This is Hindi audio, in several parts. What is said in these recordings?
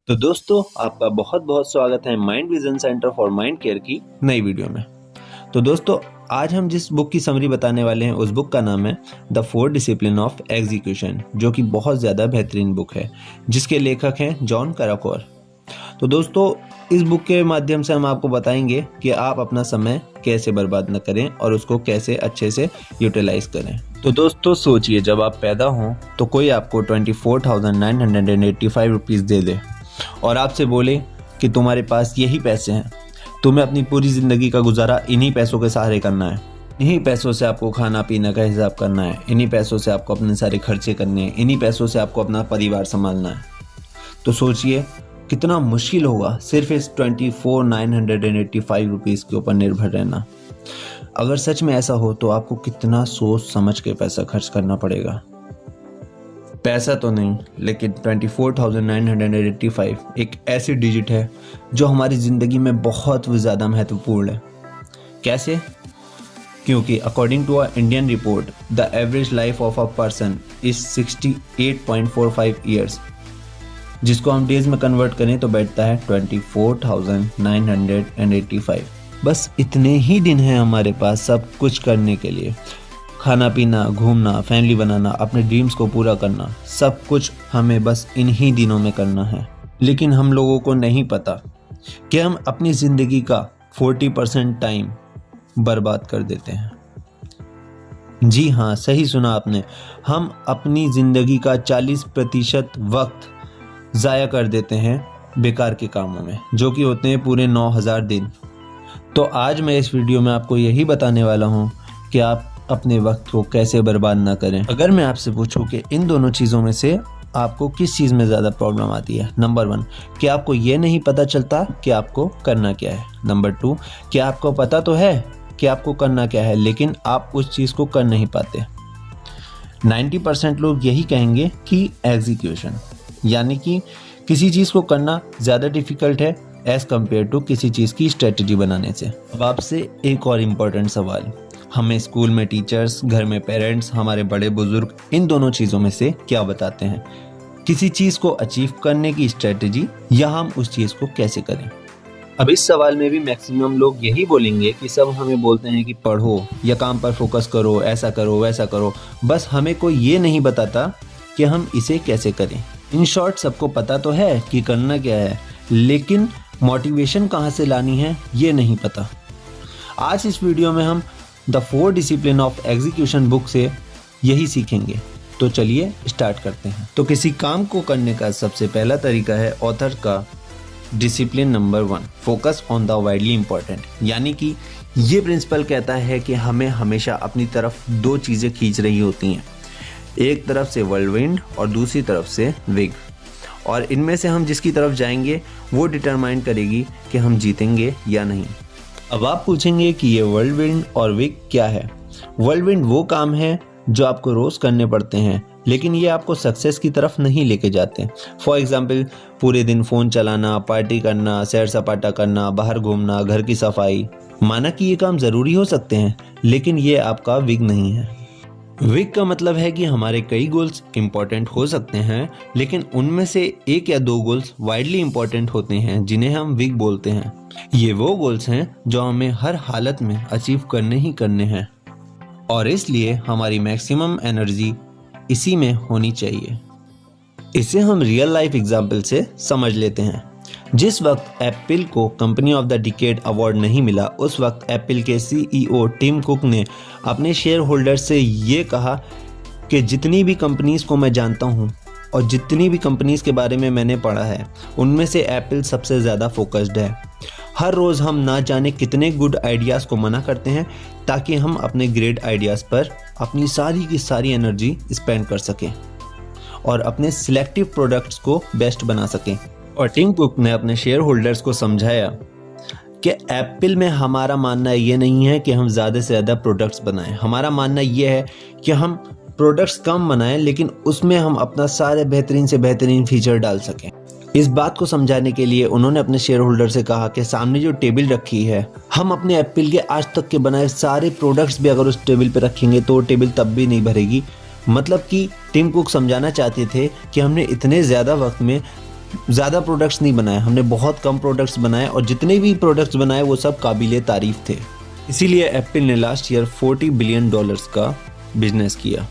तो दोस्तों आपका बहुत बहुत स्वागत है mind vision centre for mind care की नई वीडियो में। तो दोस्तों आज हम जिस बुक की समरी बताने वाले हैं उस बुक का नाम है द 4 डिसिप्लिन ऑफ एग्जीक्यूशन, जो कि बहुत ज़्यादा बेहतरीन बुक है जिसके लेखक हैं जॉन कराकोर। तो दोस्तों इस बुक के माध्यम से हम आपको बताएंगे कि आप अपना समय कैसे बर्बाद न करें और उसको कैसे अच्छे से यूटिलाइज करें। तो दोस्तों सोचिए, जब आप पैदा हों तो कोई आपको 24,985 रुपीज़ दे दे और आपसे बोले कि तुम्हारे पास यही पैसे हैं, तुम्हें अपनी पूरी ज़िंदगी का गुजारा इन्हीं पैसों के सहारे करना है, इन्हीं पैसों से आपको खाना पीना का हिसाब करना है, इन्हीं पैसों से आपको अपने सारे खर्चे करने हैं, इन्हीं पैसों से आपको अपना परिवार संभालना है। तो सोचिए कितना मुश्किल होगा सिर्फ इस 24,985 रुपीज़ के ऊपर निर्भर रहना। अगर सच में ऐसा हो तो आपको कितना सोच समझ के पैसा खर्च करना पड़ेगा। पैसा तो नहीं, लेकिन 24,985 एक ऐसी डिजिट है जो हमारी ज़िंदगी में बहुत ज़्यादा महत्वपूर्ण है। कैसे? क्योंकि according to a Indian report the average life of a person is 68.45 years, जिसको हम डेज में कन्वर्ट करें तो बैठता है 24,985। बस इतने ही दिन हैं हमारे पास सब कुछ करने के लिए। खाना पीना, घूमना, फैमिली बनाना, अपने ड्रीम्स को पूरा करना, सब कुछ हमें बस इन्हीं दिनों में करना है। लेकिन हम लोगों को नहीं पता कि हम अपनी ज़िंदगी का 40% टाइम बर्बाद कर देते हैं। जी हाँ, सही सुना आपने, हम अपनी ज़िंदगी का 40% वक्त ज़ाया कर देते हैं बेकार के कामों में, जो कि होते हैं पूरे 9,000 दिन। तो आज मैं इस वीडियो में आपको यही बताने वाला हूँ कि आप अपने वक्त को कैसे बर्बाद ना करें। अगर मैं आपसे पूछूं कि इन दोनों चीज़ों में से आपको किस चीज़ में ज़्यादा प्रॉब्लम आती है, नंबर 1 कि आपको ये नहीं पता चलता कि आपको करना क्या है, नंबर 2 कि आपको पता तो है कि आपको करना क्या है लेकिन आप उस चीज़ को कर नहीं पाते। 90% लोग यही कहेंगे कि एग्जीक्यूशन, यानी कि किसी चीज़ को करना ज़्यादा डिफ़िकल्ट है एज़ कम्पेयर टू किसी चीज़ की स्ट्रेटजी बनाने से। अब आपसे एक और इम्पोर्टेंट सवाल, हमें स्कूल में टीचर्स, घर में पेरेंट्स, हमारे बड़े बुजुर्ग इन दोनों चीज़ों में से क्या बताते हैं? किसी चीज़ को अचीव करने की स्ट्रेटजी या हम उस चीज़ को कैसे करें? अब इस सवाल में भी मैक्सिमम लोग यही बोलेंगे कि सब हमें बोलते हैं कि पढ़ो या काम पर फोकस करो, ऐसा करो वैसा करो, बस हमें कोई ये नहीं बताता कि हम इसे कैसे करें। इन शॉर्ट सबको पता तो है कि करना क्या है, लेकिन मोटिवेशन कहाँ से लानी है ये नहीं पता। आज इस वीडियो में हम the 4 discipline of execution book से यही सीखेंगे। तो चलिए स्टार्ट करते हैं। तो किसी काम को करने का सबसे पहला तरीका है ऑथर का discipline number 1, focus on the widely important, यानी कि ये प्रिंसिपल कहता है कि हमें हमेशा अपनी तरफ 2 चीज़ें खींच रही होती हैं, एक तरफ से वर्ल्डविंड और दूसरी तरफ से विग, और इनमें से हम जिसकी तरफ जाएंगे वो डिटरमाइन करेगी कि हम जीतेंगे या नहीं। अब आप पूछेंगे कि ये वर्ल्डविंड और विग क्या है? वर्ल्डविंड वो काम है जो आपको रोज़ करने पड़ते हैं लेकिन ये आपको सक्सेस की तरफ नहीं लेके जाते। फॉर एग्जाम्पल पूरे दिन फ़ोन चलाना, पार्टी करना, सैर सपाटा करना, बाहर घूमना, घर की सफाई। माना कि ये काम ज़रूरी हो सकते हैं लेकिन ये आपका विग नहीं है। विग का मतलब है कि हमारे कई गोल्स इम्पॉर्टेंट हो सकते हैं लेकिन उनमें से 1 या 2 गोल्स वाइडली इम्पॉर्टेंट होते हैं जिन्हें हम विग बोलते हैं। ये वो गोल्स हैं जो हमें हर हालत में अचीव करने ही करने हैं और इसलिए हमारी मैक्सिमम एनर्जी इसी में होनी चाहिए। इसे हम रियल लाइफ एग्जाम्पल से समझ लेते हैं। जिस वक्त एप्पल को company of the decade award नहीं मिला, उस वक्त एप्पल के CEO टिम कुक ने अपने शेयर होल्डर से ये कहा कि जितनी भी कंपनीज़ को मैं जानता हूँ और जितनी भी कंपनीज़ के बारे में मैंने पढ़ा है उनमें से एप्पल सबसे ज़्यादा फोकस्ड है। हर रोज़ हम ना जाने कितने गुड आइडियाज़ को मना करते हैं ताकि हम अपने ग्रेट आइडियाज़ पर अपनी सारी की सारी एनर्जी स्पेंड कर सकें और अपने सिलेक्टिव प्रोडक्ट्स को बेस्ट बना सकें। और टिम कुक ने अपने शेयर होल्डर्स को समझाया कि एप्पल में हमारा मानना ये नहीं है कि हम ज़्यादा से ज़्यादा प्रोडक्ट्स बनाएं, हमारा मानना ये है कि हम प्रोडक्ट्स कम बनाएं लेकिन उसमें हम अपना सारे बेहतरीन से बेहतरीन फीचर डाल सकें। इस बात को समझाने के लिए उन्होंने अपने शेयर होल्डर से कहा कि सामने जो टेबल रखी है, हम अपने एप्पल के आज तक के बनाए सारे प्रोडक्ट्स भी अगर उस टेबल पे रखेंगे तो टेबल तब भी नहीं भरेगी। मतलब कि टिम कुक समझाना चाहते थे कि हमने इतने ज़्यादा वक्त में ज़्यादा प्रोडक्ट्स नहीं बनाए, हमने बहुत कम प्रोडक्ट्स बनाए और जितने भी प्रोडक्ट्स बनाए वो सब काबिले तारीफ़ थे। इसीलिए एप्पल ने लास्ट ईयर $40 बिलियन का बिजनेस किया,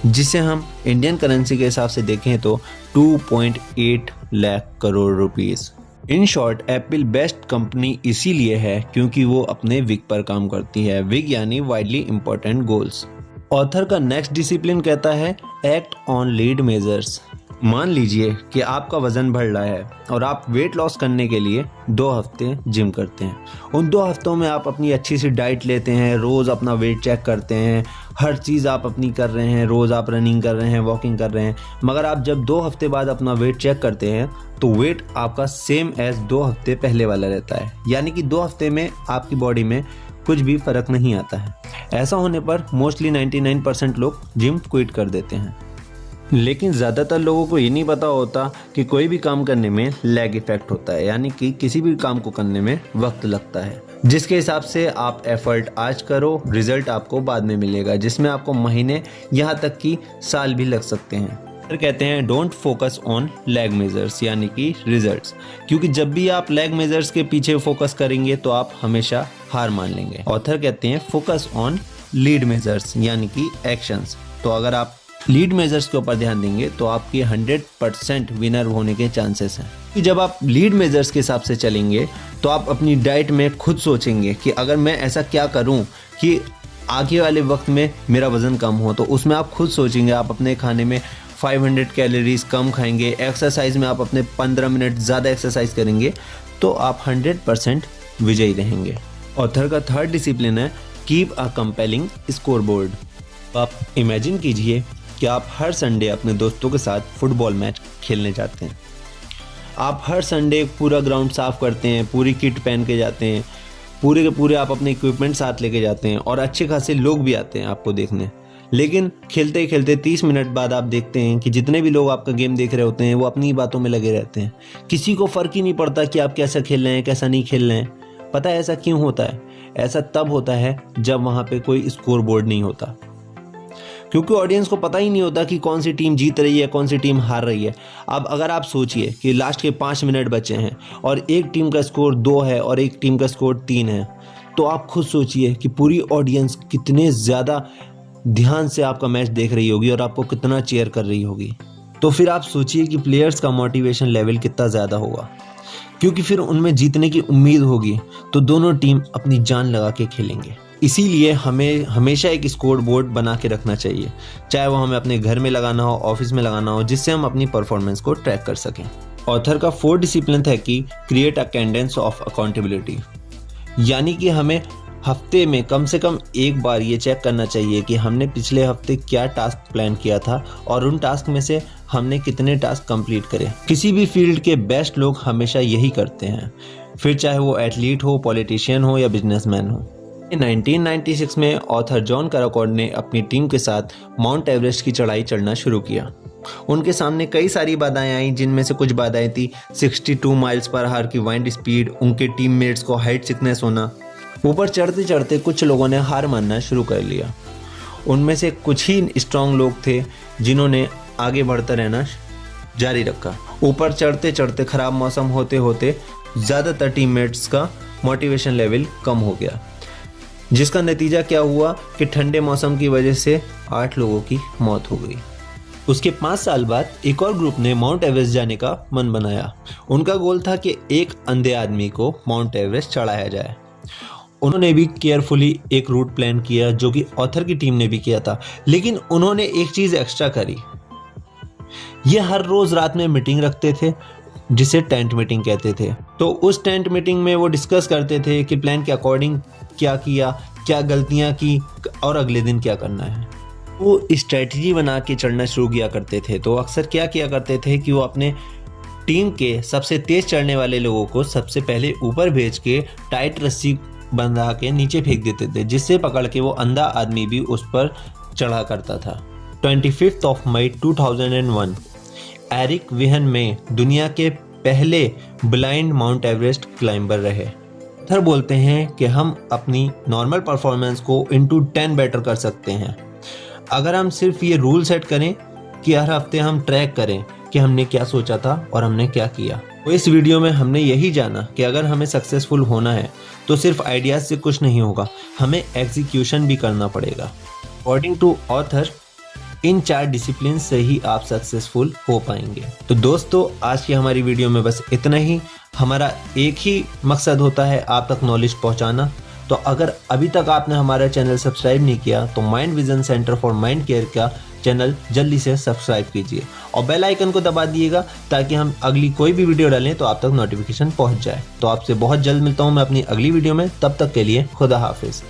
जिसे हम इंडियन करेंसी के हिसाब से देखें तो 2.8 lakh crore rupees. In short Apple best company इसीलिए है क्योंकि वो अपने विग पर काम करती है। विग यानी वाइडली इंपॉर्टेंट गोल्स। ऑथर का नेक्स्ट डिसिप्लिन कहता है एक्ट ऑन लीड मेजर्स। मान लीजिए कि आपका वजन बढ़ रहा है और आप वेट लॉस करने के लिए 2 हफ्ते जिम करते हैं। उन 2 हफ्तों में आप अपनी अच्छी सी डाइट लेते हैं, रोज़ अपना वेट चेक करते हैं, हर चीज़ आप अपनी कर रहे हैं, रोज़ आप रनिंग कर रहे हैं, वॉकिंग कर रहे हैं। मगर आप जब 2 हफ्ते बाद अपना वेट चेक करते हैं तो वेट आपका सेम एज 2 हफ्ते पहले वाला रहता है, यानी कि 2 हफ्ते में आपकी बॉडी में कुछ भी फ़र्क नहीं आता है। ऐसा होने पर मोस्टली 99% लोग जिम क्विट कर देते हैं। लेकिन ज़्यादातर लोगों को ये नहीं पता होता कि कोई भी काम करने में लैग इफेक्ट होता है, यानी कि किसी भी काम को करने में वक्त लगता है, जिसके हिसाब से आप एफर्ट आज करो, रिजल्ट आपको बाद में मिलेगा, जिसमें आपको महीने यहाँ तक कि साल भी लग सकते हैं। फिर कहते हैं don't focus on lag measures, यानी कि रिजल्ट्स, क्योंकि जब भी आप लैग मेजर्स के पीछे फोकस करेंगे तो आप हमेशा हार मान लेंगे। ऑथर कहते हैं फोकस ऑन लीड मेजर्स, यानी कि एक्शंस। तो अगर आप लीड मेजर्स के ऊपर ध्यान देंगे तो आपके 100% विनर होने के चांसेस हैं। कि जब आप लीड मेजर्स के हिसाब से चलेंगे तो आप अपनी डाइट में खुद सोचेंगे कि अगर मैं ऐसा क्या करूं कि आगे वाले वक्त में मेरा वज़न कम हो, तो उसमें आप खुद सोचेंगे। आप अपने खाने में 500 कैलोरीज कम खाएंगे, एक्सरसाइज में आप अपने 15 मिनट ज़्यादा एक्सरसाइज करेंगे, तो आप 100% विजयी रहेंगे। ऑथर का थर्ड डिसिप्लिन है keep a compelling score board. आप इमेजिन कीजिए कि आप हर संडे अपने दोस्तों के साथ फुटबॉल मैच खेलने जाते हैं। आप हर संडे पूरा ग्राउंड साफ करते हैं, पूरी किट पहन के जाते हैं, पूरे के पूरे आप अपने इक्विपमेंट साथ लेके जाते हैं और अच्छे खासे लोग भी आते हैं आपको देखने। लेकिन खेलते ही खेलते 30 मिनट बाद आप देखते हैं कि जितने भी लोग आपका गेम देख रहे होते हैं वो अपनी बातों में लगे रहते हैं। किसी को फ़र्क ही नहीं पड़ता कि आप कैसा खेल रहे हैं, कैसा नहीं खेल रहे हैं। पता है ऐसा क्यों होता है? ऐसा तब होता है जब वहाँ पे कोई स्कोर बोर्ड नहीं होता, क्योंकि ऑडियंस को पता ही नहीं होता कि कौन सी टीम जीत रही है, कौन सी टीम हार रही है। अब अगर आप सोचिए कि लास्ट के 5 मिनट बचे हैं और एक टीम का स्कोर 2 है और एक टीम का स्कोर 3 है, तो आप खुद सोचिए कि पूरी ऑडियंस कितने ज़्यादा ध्यान से आपका मैच देख रही होगी और आपको कितना चीयर कर रही होगी। तो फिर आप सोचिए कि प्लेयर्स का मोटिवेशन लेवल कितना ज़्यादा होगा, क्योंकि फिर उनमें जीतने की उम्मीद होगी, तो दोनों टीम अपनी जान लगा के खेलेंगे। इसीलिए हमें हमेशा एक स्कोर बोर्ड बना के रखना चाहिए, चाहे वो हमें अपने घर में लगाना हो, ऑफिस में लगाना हो, जिससे हम अपनी परफॉर्मेंस को ट्रैक कर सकें। ऑथर का 4th डिसिप्लिन है कि create a Cadence of accountability, यानी कि हमें हफ्ते में कम से कम एक बार ये चेक करना चाहिए कि हमने पिछले हफ्ते क्या टास्क प्लान किया था और उन टास्क में से हमने कितने टास्क कंप्लीट करे। किसी भी फील्ड के बेस्ट लोग हमेशा यही करते हैं, फिर चाहे वो एथलीट हो, पॉलिटिशियन हो या बिजनेसमैन हो। 1996 में ऑथर जॉन कैराकॉड ने अपनी टीम के साथ माउंट एवरेस्ट की चढ़ाई चढ़ना शुरू किया। उनके सामने कई सारी बाधाएं आई, जिनमें से कुछ बाधाएं थी 62 माइल्स पर आवर की वाइंड स्पीड, उनके टीममेट्स को हाइट सिकनेस होना। ऊपर चढ़ते चढ़ते कुछ लोगों ने हार मानना शुरू कर लिया। उनमें से कुछ ही स्ट्रांग लोग थे जिन्होंने आगे बढ़ता रहना जारी रखा। ऊपर चढ़ते चढ़ते खराब मौसम होते होते ज़्यादातर टीममेट्स का मोटिवेशन लेवल कम हो गया, जिसका नतीजा क्या हुआ कि ठंडे मौसम की वजह से 8 लोगों की मौत हो गई। उसके 5 साल बाद एक और ग्रुप ने माउंट एवरेस्ट जाने का मन बनाया। उनका गोल था कि एक अंधे आदमी को माउंट एवरेस्ट चढ़ाया जाए। उन्होंने भी केयरफुली एक रूट प्लान किया, जो कि ऑथर की टीम ने भी किया था, लेकिन उन्होंने एक चीज़ एक्स्ट्रा करी। ये हर रोज़ रात में मीटिंग रखते थे, जिसे टेंट मीटिंग कहते थे। तो उस टेंट मीटिंग में वो डिस्कस करते थे कि प्लान के अकॉर्डिंग क्या किया, क्या गलतियां की और अगले दिन क्या करना है। वो स्ट्रेटजी बना के चढ़ना शुरू किया करते थे। तो अक्सर क्या किया करते थे कि वो अपने टीम के सबसे तेज़ चढ़ने वाले लोगों को सबसे पहले ऊपर भेज के टाइट रस्सी बंधा के नीचे फेंक देते थे, जिससे पकड़ के वो अंधा आदमी भी उस पर चढ़ा करता था। 25 मई 2001 एरिक विहन में दुनिया के पहले ब्लाइंड माउंट एवरेस्ट क्लाइंबर रहे। ऑथर बोलते हैं कि हम अपनी नॉर्मल परफॉर्मेंस को इनटू 10 बेटर कर सकते हैं अगर हम सिर्फ ये रूल सेट करें कि हर हफ्ते हम ट्रैक करें कि हमने क्या सोचा था और हमने क्या किया। तो इस वीडियो में हमने यही जाना कि अगर हमें सक्सेसफुल होना है तो सिर्फ आइडियाज से कुछ नहीं होगा, हमें एग्जीक्यूशन भी करना पड़ेगा। अकॉर्डिंग टू ऑथर, इन 4 डिसिप्लिन से ही आप सक्सेसफुल हो पाएंगे। तो दोस्तों, आज की हमारी वीडियो में बस इतना ही। हमारा एक ही मकसद होता है आप तक नॉलेज पहुंचाना। तो अगर अभी तक आपने हमारा चैनल सब्सक्राइब नहीं किया तो mind vision centre for mind care का चैनल जल्दी से सब्सक्राइब कीजिए और बेल आइकन को दबा दिएगा ताकि हम अगली कोई भी वीडियो डालें तो आप तक नोटिफिकेशन पहुंच जाए। तो आपसे बहुत जल्द मिलता हूं मैं अपनी अगली वीडियो में। तब तक के लिए खुदा हाफिज।